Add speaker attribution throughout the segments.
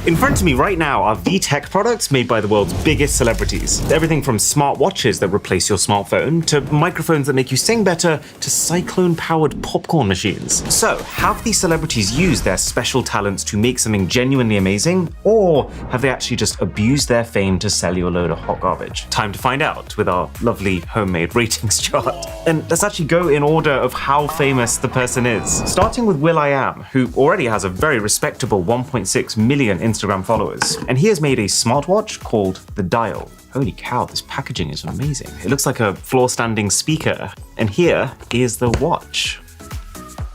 Speaker 1: In front of me right now are VTech products made by the world's biggest celebrities. Everything from smart watches that replace your smartphone, to microphones that make you sing better, to cyclone-powered popcorn machines. So, have these celebrities used their special talents to make something genuinely amazing, or have they actually just abused their fame to sell you a load of hot garbage? Time to find out with our lovely homemade ratings chart. And let's actually go in order of how famous the person is. Starting with will.i.am, who already has a very respectable 1.6 million Instagram followers. And he has made a smartwatch called the Dial. Holy cow, this packaging is amazing. It looks like a floor-standing speaker. And here is the watch.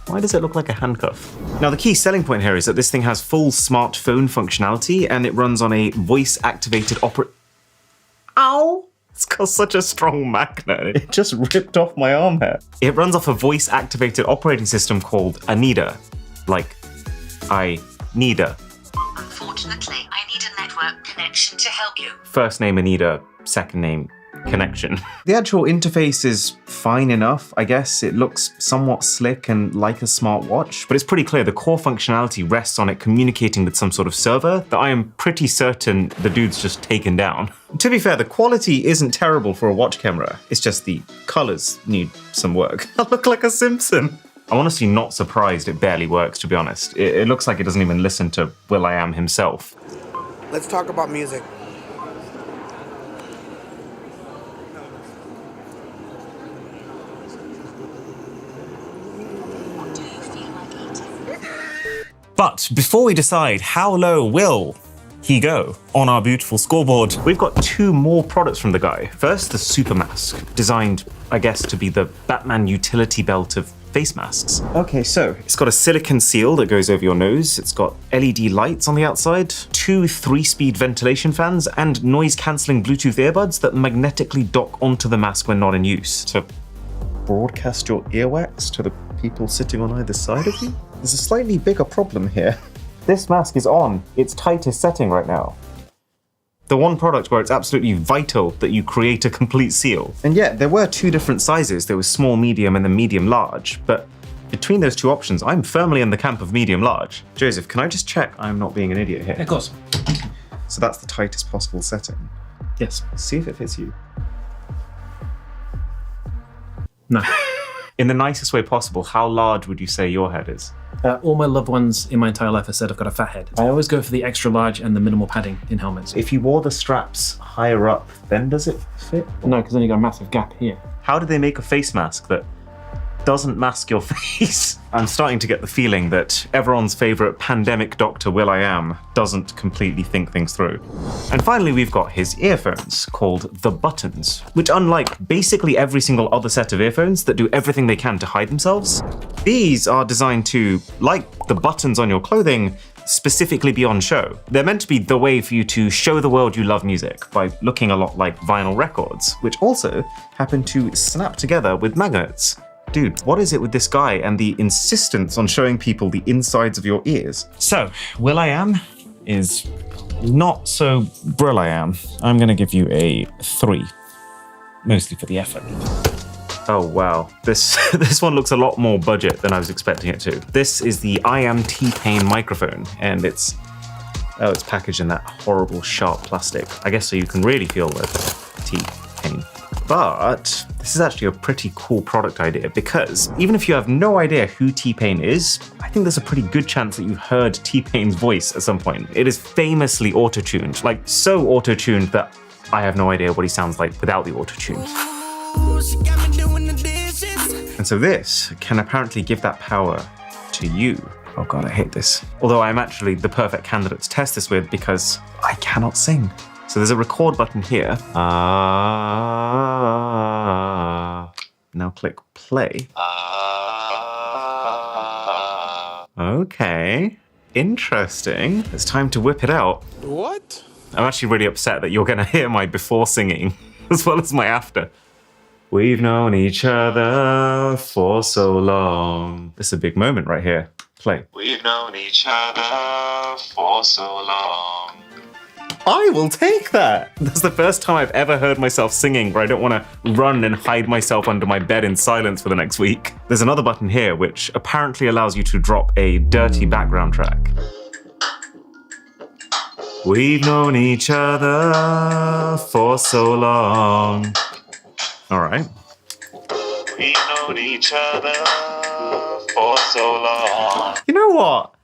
Speaker 1: Why does it look like a handcuff? Now, the key selling point here is that this thing has full smartphone functionality and it runs on a voice-activated Ow! It's got such a strong magnet. It just ripped off my arm hair. It runs off a voice-activated operating system called Anida. Like, I need a.
Speaker 2: Unfortunately, I need a network connection to help you.
Speaker 1: First name Anida, second name Connection. The actual interface is fine enough, I guess. It looks somewhat slick and like a smartwatch, but it's pretty clear the core functionality rests on it communicating with some sort of server that I am pretty certain the dude's just taken down. To be fair, the quality isn't terrible for a watch camera. It's just the colors need some work. I look like a Simpson. I'm honestly not surprised it barely works, to be honest. It looks like it doesn't even listen to will.i.am himself.
Speaker 3: Let's talk about music.
Speaker 1: But before we decide how low will he go on our beautiful scoreboard, we've got two more products from the guy. First, the Super Mask, designed, I guess, to be the Batman utility belt of face masks. Okay, so it's got a silicone seal that goes over your nose. It's got LED lights on the outside, two 3-speed ventilation fans, and noise-canceling Bluetooth earbuds that magnetically dock onto the mask when not in use to broadcast your earwax to the people sitting on either side of you. There's a slightly bigger problem here. This mask is on its tightest setting right now. The one product where it's absolutely vital that you create a complete seal. And yet, there were two different sizes. There was small, medium, and then medium large. But between those two options, I'm firmly in the camp of medium large. Joseph, can I just check I'm not being an idiot here?
Speaker 4: Of course.
Speaker 1: So that's the tightest possible setting.
Speaker 4: Yes.
Speaker 1: See if it fits you.
Speaker 4: No.
Speaker 1: In the nicest way possible, how large would you say your head is?
Speaker 4: All my loved ones in my entire life have said I've got a fat head. I always go for the extra large and the minimal padding in helmets.
Speaker 1: If you wore the straps higher up, then does it fit?
Speaker 4: No, because then you got a massive gap here.
Speaker 1: How do they make a face mask that doesn't mask your face? I'm starting to get the feeling that everyone's favorite pandemic doctor will.i.am doesn't completely think things through. And finally, we've got his earphones called the Buttons, which unlike basically every single other set of earphones that do everything they can to hide themselves, these are designed to, like the buttons on your clothing, specifically be on show. They're meant to be the way for you to show the world you love music by looking a lot like vinyl records, which also happen to snap together with magnets. Dude, what is it with this guy and the insistence on showing people the insides of your ears? So, will.i.am is not so brill.i.am. I'm gonna give you a 3, mostly for the effort. Oh wow, this one looks a lot more budget than I was expecting it to. This is the I.am T-Pain microphone, and it's packaged in that horrible sharp plastic. I guess so you can really feel the T-Pain. But this is actually a pretty cool product idea because even if you have no idea who T-Pain is, I think there's a pretty good chance that you've heard T-Pain's voice at some point. It is famously auto-tuned, like so auto-tuned that I have no idea what he sounds like without the auto-tune. And so this can apparently give that power to you. Oh God, I hate this. Although I'm actually the perfect candidate to test this with because I cannot sing. So there's a record button here. Now click play. Okay, interesting. It's time to whip it out.
Speaker 3: What?
Speaker 1: I'm actually really upset that you're gonna hear my before singing as well as my after. We've known each other for so long. This is a big moment right here. Play. We've known each other for so long. I will take that. That's the first time I've ever heard myself singing where I don't want to run and hide myself under my bed in silence for the next week. There's another button here which apparently allows you to drop a dirty background track. We've known each other for so long. All right. We've known each other for so long. You know what?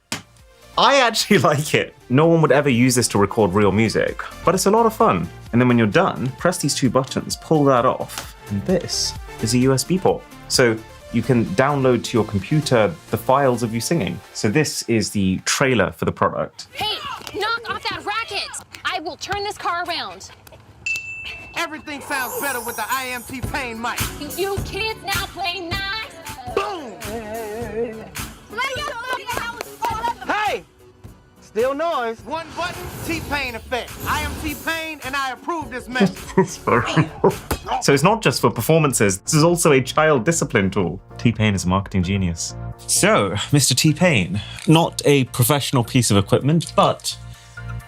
Speaker 1: I actually like it. No one would ever use this to record real music, but it's a lot of fun. And then when you're done, press these two buttons, pull that off, and this is a USB port. So you can download to your computer the files of you singing. So this is the trailer for the product.
Speaker 5: Hey, knock off that racket! I will turn this car around.
Speaker 3: Everything sounds better with the IMT Pain mic.
Speaker 5: You kids now play nice.
Speaker 3: Boom! Hey! Still noise. One button, T-Pain effect. I am T-Pain and I approve this message.
Speaker 1: So it's not just for performances, this is also a child discipline tool. T-Pain is a marketing genius. So, Mr. T-Pain, not a professional piece of equipment, but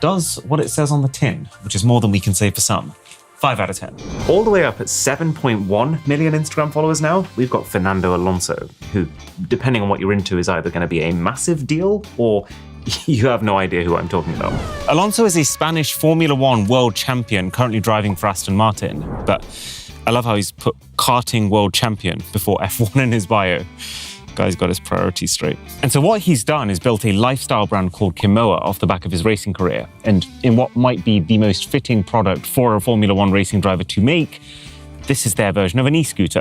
Speaker 1: does what it says on the tin, which is more than we can say for some. 5 out of 10. All the way up at 7.1 million Instagram followers now, we've got Fernando Alonso, who, depending on what you're into, is either going to be a massive deal or you have no idea who I'm talking about. Alonso is a Spanish Formula One world champion currently driving for Aston Martin, but I love how he's put karting world champion before F1 in his bio. Guy's got his priorities straight. And so what he's done is built a lifestyle brand called Kimoa off the back of his racing career. And in what might be the most fitting product for a Formula One racing driver to make, this is their version of an e-scooter.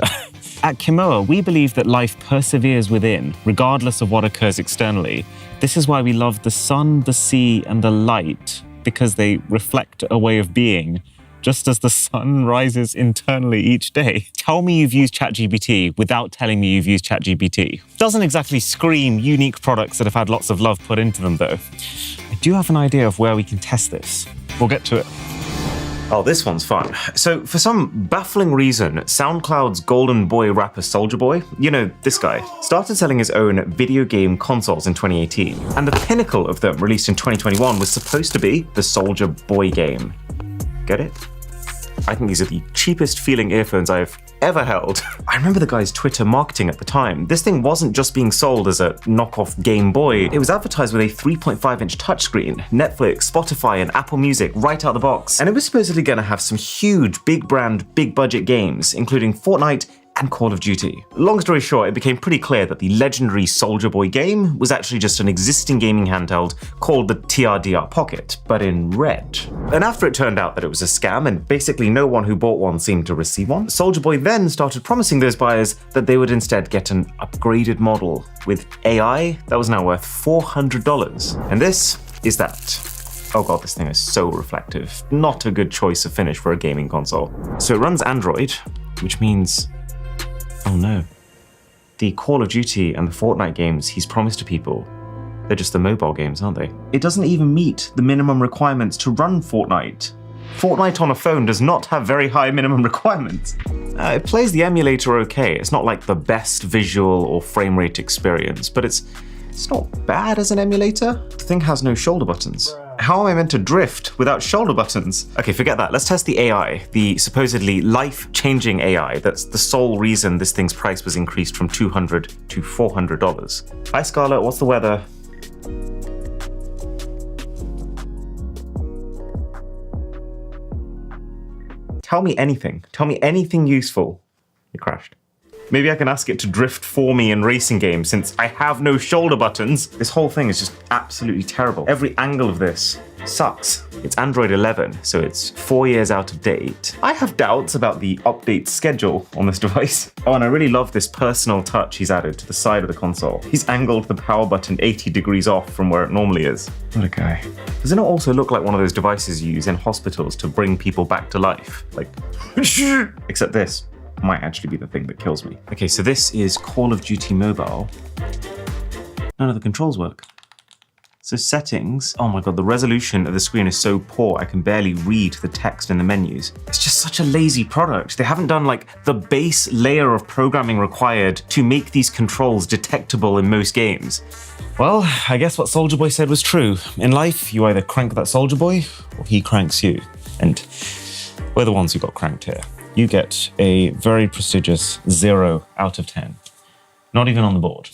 Speaker 1: At Kimoa, we believe that life perseveres within, regardless of what occurs externally. This is why we love the sun, the sea, and the light, because they reflect a way of being, just as the sun rises internally each day. Tell me you've used ChatGPT without telling me you've used ChatGPT. Doesn't exactly scream unique products that have had lots of love put into them, though. I do have an idea of where we can test this. We'll get to it. Oh, this one's fun. So, for some baffling reason, SoundCloud's golden boy rapper Soulja Boy, you know, this guy, started selling his own video game consoles in 2018. And the pinnacle of them, released in 2021, was supposed to be the Soulja Boy game. Get it? I think these are the cheapest feeling earphones I've ever held. I remember the guy's Twitter marketing at the time. This thing wasn't just being sold as a knockoff Game Boy. It was advertised with a 3.5-inch touchscreen, Netflix, Spotify, and Apple Music right out the box. And it was supposedly going to have some huge, big brand, big budget games, including Fortnite and Call of Duty. Long story short, it became pretty clear that the legendary Soulja Boy game was actually just an existing gaming handheld called the TRDR Pocket, but in red. And after it turned out that it was a scam and basically no one who bought one seemed to receive one, Soulja Boy then started promising those buyers that they would instead get an upgraded model with AI that was now worth $400. And this is that. Oh god, this thing is so reflective. Not a good choice of finish for a gaming console. So it runs Android, which means oh no. The Call of Duty and the Fortnite games he's promised to people, they're just the mobile games, aren't they? It doesn't even meet the minimum requirements to run Fortnite. Fortnite on a phone does not have very high minimum requirements. It plays the emulator okay. It's not like the best visual or frame rate experience, but it's not bad as an emulator. The thing has no shoulder buttons. How am I meant to drift without shoulder buttons? Okay, forget that. Let's test the AI, the supposedly life-changing AI that's the sole reason this thing's price was increased from $200 to $400. Hi, Scarlett, what's the weather? Tell me anything. Tell me anything useful. It crashed. Maybe I can ask it to drift for me in racing games since I have no shoulder buttons. This whole thing is just absolutely terrible. Every angle of this sucks. It's Android 11, so it's 4 years out of date. I have doubts about the update schedule on this device. Oh, and I really love this personal touch he's added to the side of the console. He's angled the power button 80 degrees off from where it normally is. What a guy. Does it not also look like one of those devices you use in hospitals to bring people back to life? Like, except this might actually be the thing that kills me. Okay, so this is Call of Duty Mobile. None of the controls work. So settings, oh my god, the resolution of the screen is so poor I can barely read the text in the menus. It's just such a lazy product. They haven't done like the base layer of programming required to make these controls detectable in most games. Well, I guess what Soulja Boy said was true. In life, you either crank that Soulja Boy or he cranks you. And we're the ones who got cranked here. You get a very prestigious 0 out of 10. Not even on the board.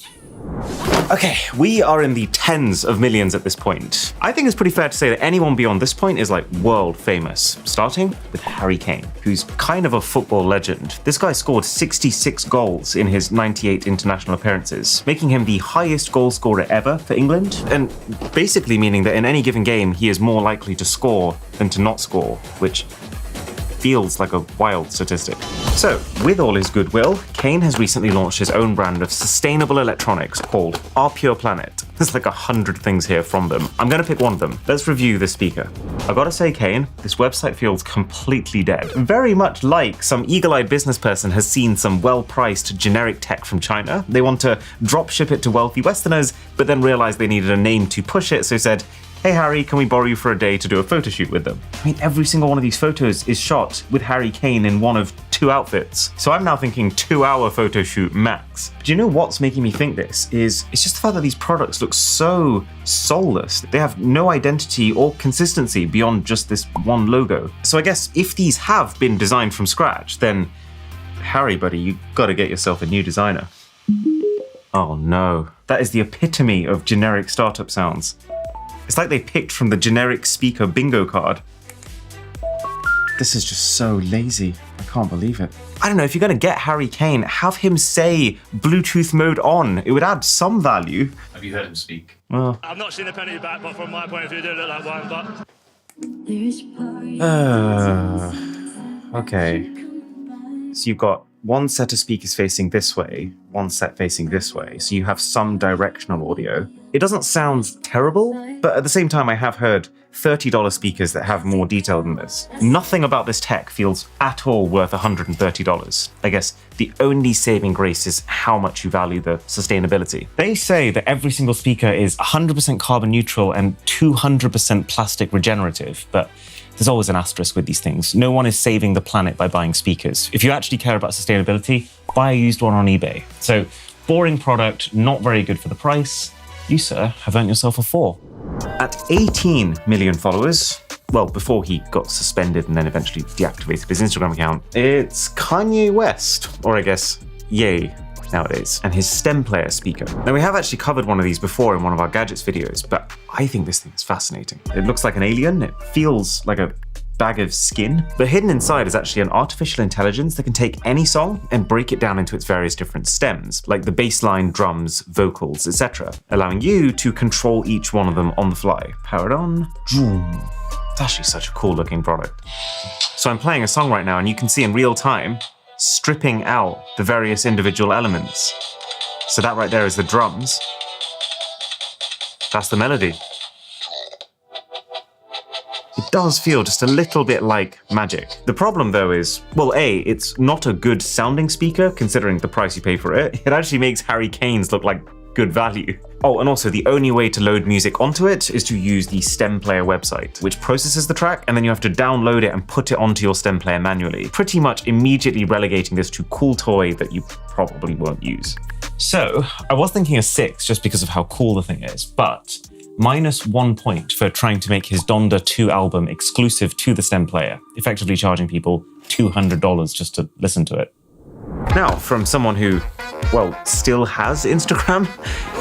Speaker 1: Okay, we are in the tens of millions at this point. I think it's pretty fair to say that anyone beyond this point is like world famous, starting with Harry Kane, who's kind of a football legend. This guy scored 66 goals in his 98 international appearances, making him the highest goal scorer ever for England, and basically meaning that in any given game, he is more likely to score than to not score, which feels like a wild statistic. So, with all his goodwill, Kane has recently launched his own brand of sustainable electronics called Our Pure Planet. There's like 100 things here from them. I'm gonna pick one of them. Let's review this speaker. I gotta say, Kane, this website feels completely dead. Very much like some eagle-eyed business person has seen some well-priced generic tech from China. They want to drop ship it to wealthy Westerners, but then realized they needed a name to push it, so said, "Hey Harry, can we borrow you for a day to do a photo shoot with them?" I mean, every single one of these photos is shot with Harry Kane in one of 2 outfits. So I'm now thinking 2-hour photo shoot max. But do you know what's making me think this is, it's just the fact that these products look so soulless. They have no identity or consistency beyond just this one logo. So I guess if these have been designed from scratch, then Harry, buddy, you gotta get yourself a new designer. Oh no, that is the epitome of generic startup sounds. It's like they picked from the generic speaker bingo card. This is just so lazy. I can't believe it. I don't know, if you're gonna get Harry Kane, have him say Bluetooth mode on. It would add some value.
Speaker 4: Have you heard him speak?
Speaker 1: Well,
Speaker 6: I've not seen a penny back, but from my point of view, it did look like one, but...
Speaker 1: okay. So you've got one set of speakers facing this way, one set facing this way, so you have some directional audio. It doesn't sound terrible, but at the same time I have heard $30 speakers that have more detail than this. Nothing about this tech feels at all worth $130. I guess the only saving grace is how much you value the sustainability. They say that every single speaker is 100% carbon neutral and 200% plastic regenerative, but there's always an asterisk with these things. No one is saving the planet by buying speakers. If you actually care about sustainability, buy a used one on eBay. So, boring product, not very good for the price. You, sir, have earned yourself a 4. At 18 million followers, well, before he got suspended and then eventually deactivated his Instagram account, it's Kanye West, or I guess, Ye nowadays, and his stem player speaker. Now, we have actually covered one of these before in one of our gadgets videos, but I think this thing is fascinating. It looks like an alien, it feels like a bag of skin, but hidden inside is actually an artificial intelligence that can take any song and break it down into its various different stems, like the bass line, drums, vocals, etc., allowing you to control each one of them on the fly. Power it on. It's actually such a cool looking product. So I'm playing a song right now and you can see in real time stripping out the various individual elements. So that right there is the drums. That's the melody. It does feel just a little bit like magic. The problem though is, well, A, it's not a good sounding speaker considering the price you pay for it. It actually makes Harry Kane's look like good value. Oh, and also the only way to load music onto it is to use the Stem Player website, which processes the track and then you have to download it and put it onto your Stem Player manually, pretty much immediately relegating this to cool toy that you probably won't use. So, I was thinking a 6 just because of how cool the thing is, but -1 point for trying to make his Donda 2 album exclusive to the Stem Player, effectively charging people $200 just to listen to it. Now, from someone who, well, still has Instagram,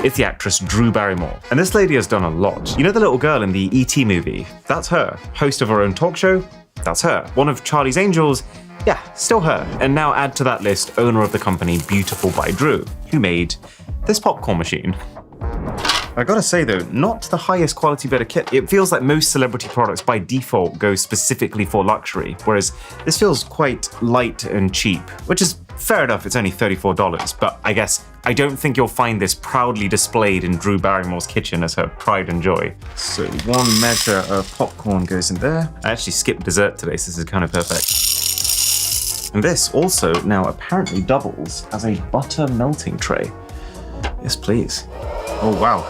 Speaker 1: it's the actress Drew Barrymore. And this lady has done a lot. You know the little girl in the E.T. movie? That's her. Host of her own talk show? That's her. One of Charlie's Angels? Yeah, still her. And now add to that list owner of the company Beautiful by Drew, who made this popcorn machine. I gotta say though, not the highest quality bit of kit. It feels like most celebrity products by default go specifically for luxury, whereas this feels quite light and cheap, which is fair enough, it's only $34, but I guess I don't think you'll find this proudly displayed in Drew Barrymore's kitchen as her pride and joy. So 1 measure of popcorn goes in there. I actually skipped dessert today, so this is kind of perfect. And this also now apparently doubles as a butter melting tray. Yes, please. Oh, wow.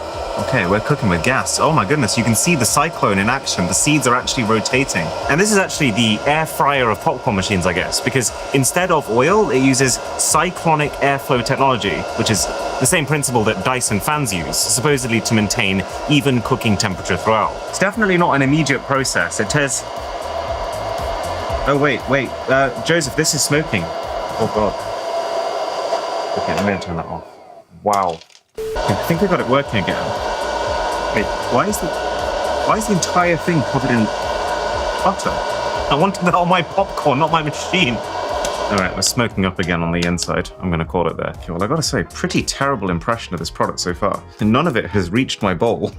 Speaker 1: Okay, we're cooking with gas. Oh my goodness, you can see the cyclone in action. The seeds are actually rotating. And this is actually the air fryer of popcorn machines, I guess, because instead of oil, it uses cyclonic airflow technology, which is the same principle that Dyson fans use, supposedly to maintain even cooking temperature throughout. It's definitely not an immediate process. It says... Oh, wait. Joseph, this is smoking. Oh, God. Okay, I'm going to turn that off. Wow. I think I got it working again. Wait, why is the entire thing covered in butter? I wanted that on my popcorn, not my machine. All right, we're smoking up again on the inside. I'm going to call it there. Okay, well, I got to say, pretty terrible impression of this product so far. And none of it has reached my bowl.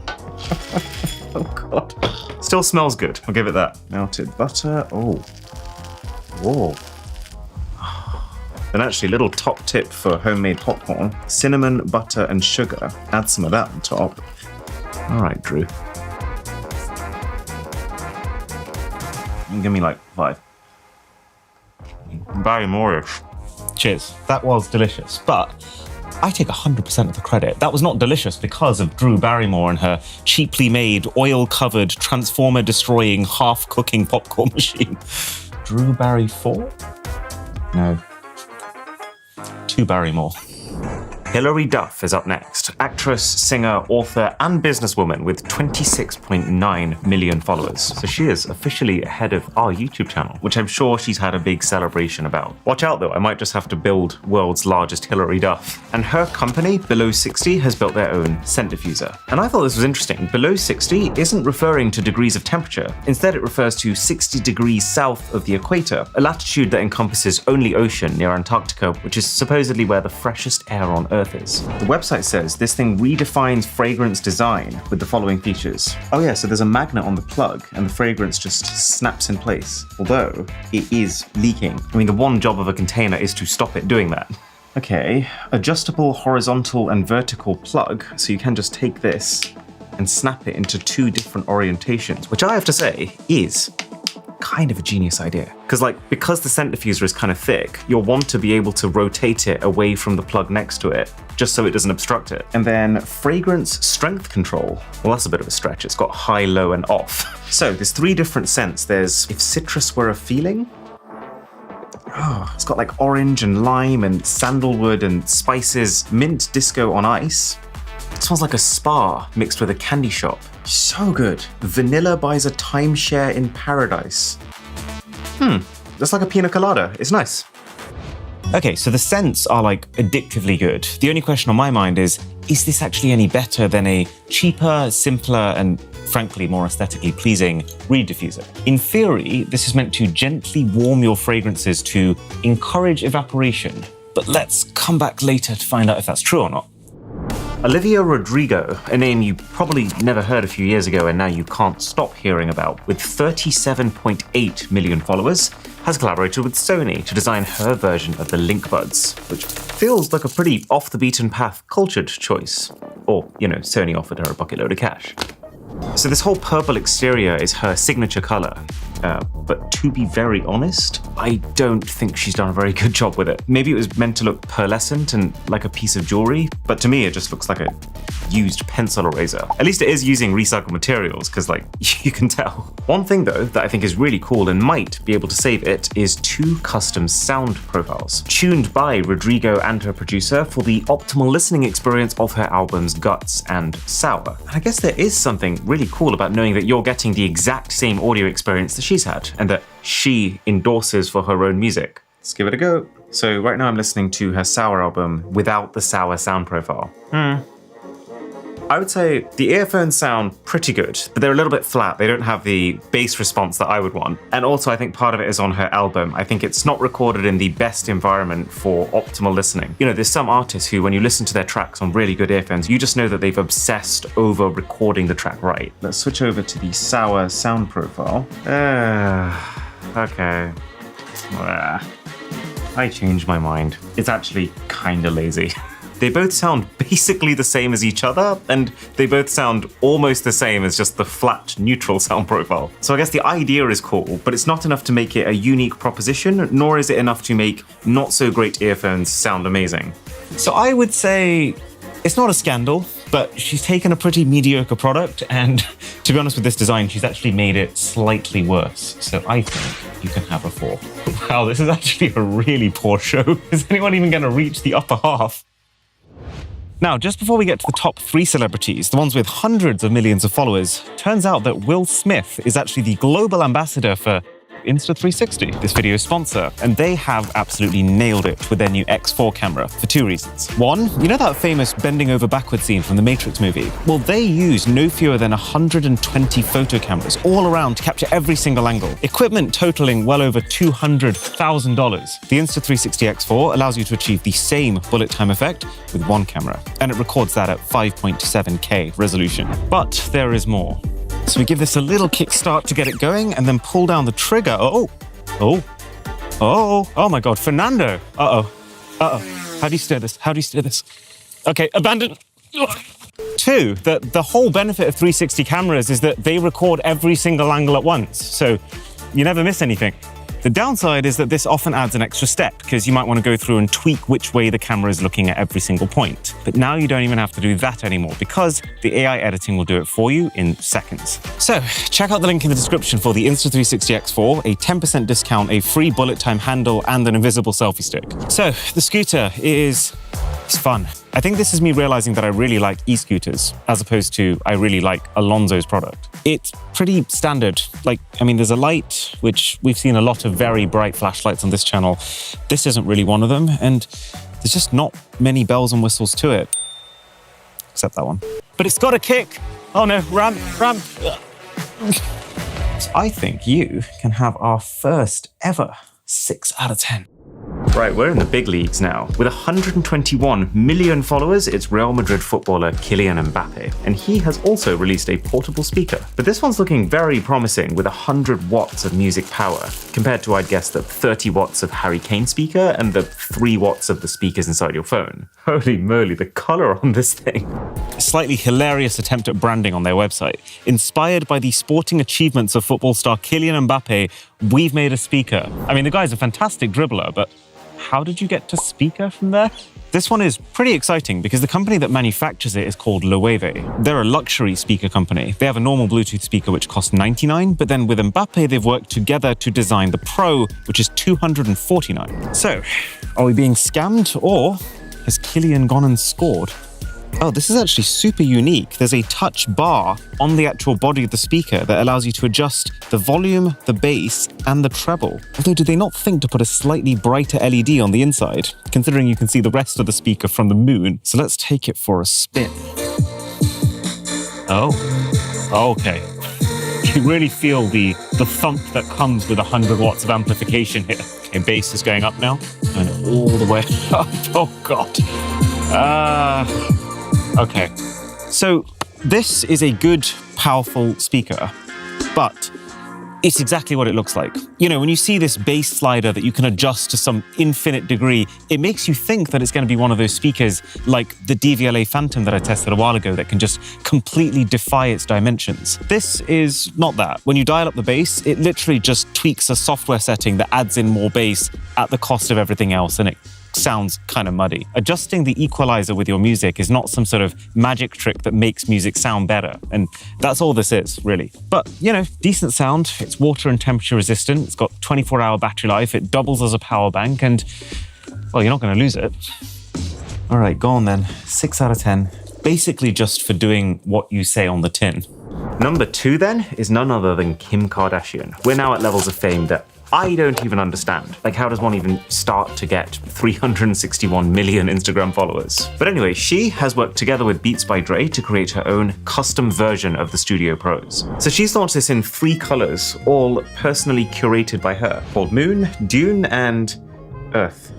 Speaker 1: Oh, God. Still smells good. I'll give it that. Melted butter. Oh. Whoa. And actually, little top tip for homemade popcorn. Cinnamon, butter, and sugar. Add some of that on top. All right, Drew. Give me like 5. Barrymore-ish. Cheers. That was delicious, but I take 100% of the credit. That was not delicious because of Drew Barrymore and her cheaply made, oil-covered, transformer-destroying, half-cooking popcorn machine. Drew Barry 4? No. 2 Barrymore. Hilary Duff is up next. Actress, singer, author, and businesswoman with 26.9 million followers. So she is officially ahead of our YouTube channel, which I'm sure she's had a big celebration about. Watch out though, I might just have to build world's largest Hilary Duff. And her company, Below 60, has built their own scent diffuser. And I thought this was interesting. Below 60 isn't referring to degrees of temperature. Instead, it refers to 60 degrees south of the equator, a latitude that encompasses only ocean near Antarctica, which is supposedly where the freshest air on Earth is. The website says this thing redefines fragrance design with the following features. Oh yeah, so there's a magnet on the plug and the fragrance just snaps in place, although it is leaking. I mean, the one job of a container is to stop it doing that. Okay, adjustable horizontal and vertical plug, so you can just take this and snap it into 2 different orientations, which I have to say is kind of a genius idea. Because the scent diffuser is kind of thick, you'll want to be able to rotate it away from the plug next to it, just so it doesn't obstruct it. And then fragrance strength control. Well, that's a bit of a stretch. It's got high, low, and off. So there's 3 different scents. There's if citrus were a feeling. Oh, it's got like orange and lime and sandalwood and spices, mint disco on ice. It smells like a spa mixed with a candy shop. So good. Vanilla buys a timeshare in paradise. That's like a pina colada. It's nice. Okay, so the scents are like addictively good. The only question on my mind is this actually any better than a cheaper, simpler, and frankly more aesthetically pleasing reed diffuser? In theory, this is meant to gently warm your fragrances to encourage evaporation. But let's come back later to find out if that's true or not. Olivia Rodrigo, a name you probably never heard a few years ago and now you can't stop hearing about, with 37.8 million followers, has collaborated with Sony to design her version of the Link Buds, which feels like a pretty off-the-beaten-path cultured choice. Or, Sony offered her a bucket load of cash. So this whole purple exterior is her signature color. But to be very honest, I don't think she's done a very good job with it. Maybe it was meant to look pearlescent and like a piece of jewelry, but to me it just looks like a used pencil eraser. At least it is using recycled materials, because you can tell. One thing though that I think is really cool and might be able to save it is 2 custom sound profiles, tuned by Rodrigo and her producer for the optimal listening experience of her albums Guts and Sour. And I guess there is something really cool about knowing that you're getting the exact same audio experience that she's had, and that she endorses for her own music. Let's give it a go. So right now I'm listening to her Sour album without the Sour sound profile. I would say the earphones sound pretty good, but they're a little bit flat. They don't have the bass response that I would want. And also I think part of it is on her album. I think it's not recorded in the best environment for optimal listening. There's some artists who, when you listen to their tracks on really good earphones, you just know that they've obsessed over recording the track right. Let's switch over to the Sour sound profile. Okay. I changed my mind. It's actually kinda lazy. They both sound basically the same as each other, and they both sound almost the same as just the flat, neutral sound profile. So I guess the idea is cool, but it's not enough to make it a unique proposition, nor is it enough to make not so great earphones sound amazing. So I would say it's not a scandal, but she's taken a pretty mediocre product, and to be honest with this design, she's actually made it slightly worse. So I think you can have a 4. Wow, this is actually a really poor show. Is anyone even going to reach the upper half? Now, just before we get to the top 3 celebrities, the ones with hundreds of millions of followers, turns out that Will Smith is actually the global ambassador for Insta360, this video's sponsor, and they have absolutely nailed it with their new X4 camera for two reasons. One, you know that famous bending over backward scene from the Matrix movie? Well, they use no fewer than 120 photo cameras all around to capture every single angle. Equipment totaling well over $200,000. The Insta360 X4 allows you to achieve the same bullet time effect with one camera, and it records that at 5.7K resolution. But there is more. So we give this a little kickstart to get it going and then pull down the trigger. Oh my God, Fernando. How do you steer this? Okay, abandon. Two, the whole benefit of 360 cameras is that they record every single angle at once, so you never miss anything. The downside is that this often adds an extra step because you might want to go through and tweak which way the camera is looking at every single point. But now you don't even have to do that anymore because the AI editing will do it for you in seconds. So check out the link in the description for the Insta360 X4, a 10% discount, a free bullet time handle, and an invisible selfie stick. So the scooter is fun. I think this is me realizing that I really like e-scooters as opposed to I really like Alonso's product. It's pretty standard. There's a light, which we've seen a lot of very bright flashlights on this channel. This isn't really one of them, and there's just not many bells and whistles to it. Except that one. But it's got a kick. Oh no, ramp. I think you can have our first ever 6 out of 10. Right, we're in the big leagues now. With 121 million followers, it's Real Madrid footballer Kylian Mbappe. And he has also released a portable speaker. But this one's looking very promising with 100 watts of music power, compared to, I'd guess, the 30 watts of Harry Kane speaker and the 3 watts of the speakers inside your phone. Holy moly, the color on this thing. A slightly hilarious attempt at branding on their website. Inspired by the sporting achievements of football star Kylian Mbappe, we've made a speaker. I mean, the guy's a fantastic dribbler, but how did you get to speaker from there? This one is pretty exciting because the company that manufactures it is called Loewe. They're a luxury speaker company. They have a normal Bluetooth speaker which costs $99, but then with Mbappe they've worked together to design the Pro, which is $249. So, are we being scammed, or has Kylian gone and scored? Oh, this is actually super unique. There's a touch bar on the actual body of the speaker that allows you to adjust the volume, the bass, and the treble. Although, did they not think to put a slightly brighter LED on the inside, considering you can see the rest of the speaker from the moon? So let's take it for a spin. Oh, okay. You really feel the thump that comes with 100 watts of amplification here. Okay, bass is going up now, and all the way up. Oh, God. Okay, so this is a good, powerful speaker, but it's exactly what it looks like. You know, when you see this bass slider that you can adjust to some infinite degree, it makes you think that it's going to be one of those speakers like the DVLA Phantom that I tested a while ago that can just completely defy its dimensions. This is not that. When you dial up the bass, it literally just tweaks a software setting that adds in more bass at the cost of everything else, and it sounds kind of muddy. Adjusting the equalizer with your music is not some sort of magic trick that makes music sound better, and that's all this is, really. But, you know, decent sound, it's water and temperature resistant, it's got 24-hour battery life, it doubles as a power bank, and, well, you're not going to lose it. All right, go on then. 6 out of 10. Basically just for doing what you say on the tin. Number 2 then is none other than Kim Kardashian. We're now at levels of fame that I don't even understand. Like, how does one even start to get 361 million Instagram followers? But anyway, she has worked together with Beats by Dre to create her own custom version of the Studio Pros. So she's launched this in 3 colors, all personally curated by her, called Moon, Dune, and Earth.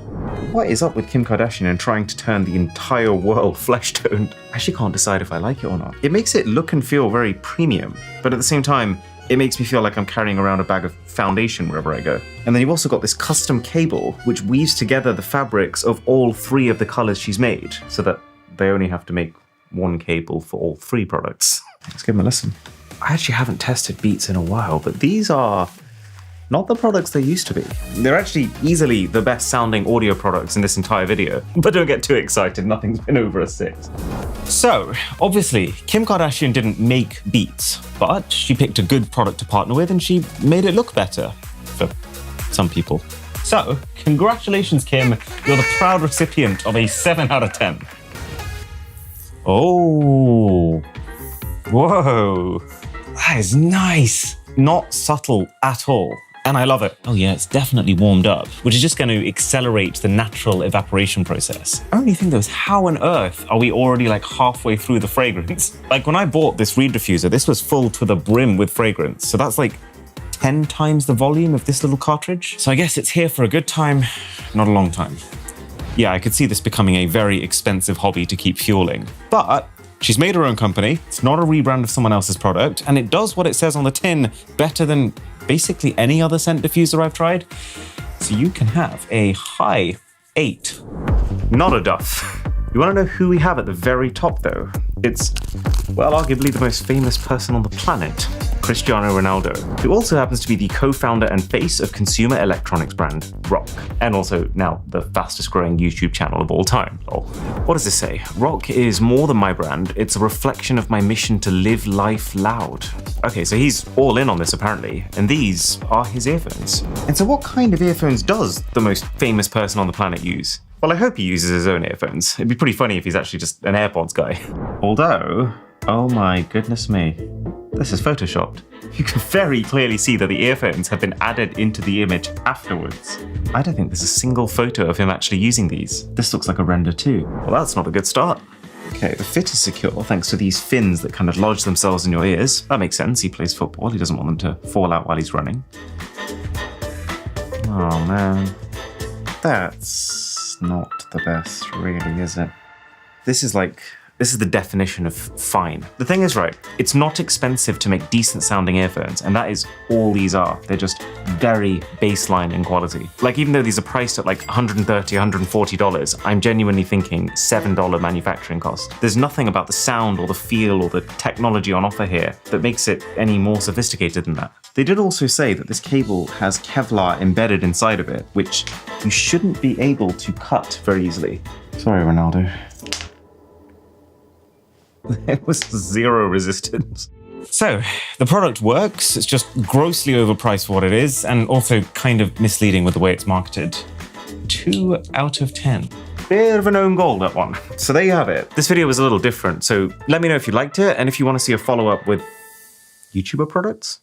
Speaker 1: What is up with Kim Kardashian and trying to turn the entire world flesh-toned? I actually can't decide if I like it or not. It makes it look and feel very premium, but at the same time, it makes me feel like I'm carrying around a bag of foundation wherever I go. And then you've also got this custom cable, which weaves together the fabrics of all 3 of the colors she's made, so that they only have to make 1 cable for all 3 products. Let's give them a listen. I actually haven't tested Beats in a while, but these are not the products they used to be. They're actually easily the best sounding audio products in this entire video. But don't get too excited, nothing's been over a 6. So, obviously, Kim Kardashian didn't make Beats, but she picked a good product to partner with and she made it look better for some people. So, congratulations, Kim. You're the proud recipient of a 7 out of 10. Oh, whoa, that is nice. Not subtle at all. And I love it. Oh yeah, it's definitely warmed up, which is just going to accelerate the natural evaporation process. Only thing though is, how on earth are we already like halfway through the fragrance? Like when I bought this reed diffuser, this was full to the brim with fragrance. So that's like 10 times the volume of this little cartridge. So I guess it's here for a good time, not a long time. Yeah, I could see this becoming a very expensive hobby to keep fueling. But she's made her own company. It's not a rebrand of someone else's product, and it does what it says on the tin better than basically any other scent diffuser I've tried. So you can have a high 8. Not a Duff. You want to know who we have at the very top though? It's, well, arguably the most famous person on the planet, Cristiano Ronaldo, who also happens to be the co-founder and face of consumer electronics brand ROK, and also now the fastest growing YouTube channel of all time. Oh, what does this say? ROK is more than my brand, it's a reflection of my mission to live life loud. Okay, so he's all in on this apparently, and these are his earphones. And so what kind of earphones does the most famous person on the planet use? Well, I hope he uses his own earphones. It'd be pretty funny if he's actually just an AirPods guy. Although, oh my goodness me, this is photoshopped. You can very clearly see that the earphones have been added into the image afterwards. I don't think there's a single photo of him actually using these. This looks like a render too. Well, that's not a good start. Okay, the fit is secure thanks to these fins that kind of lodge themselves in your ears. That makes sense, he plays football, he doesn't want them to fall out while he's running. Oh man, that's not the best, really, is it? This is the definition of fine. The thing is, right, it's not expensive to make decent sounding earphones, and that is all these are. They're just very baseline in quality. Like, even though these are priced at like $130, $140, I'm genuinely thinking $7 manufacturing cost. There's nothing about the sound or the feel or the technology on offer here that makes it any more sophisticated than that. They did also say that this cable has Kevlar embedded inside of it, which you shouldn't be able to cut very easily. Sorry, Ronaldo. There was zero resistance. So, the product works, it's just grossly overpriced for what it is, and also kind of misleading with the way it's marketed. 2 out of 10. Bit of an own goal, that one. So there you have it. This video was a little different, so let me know if you liked it, and if you want to see a follow-up with YouTuber products.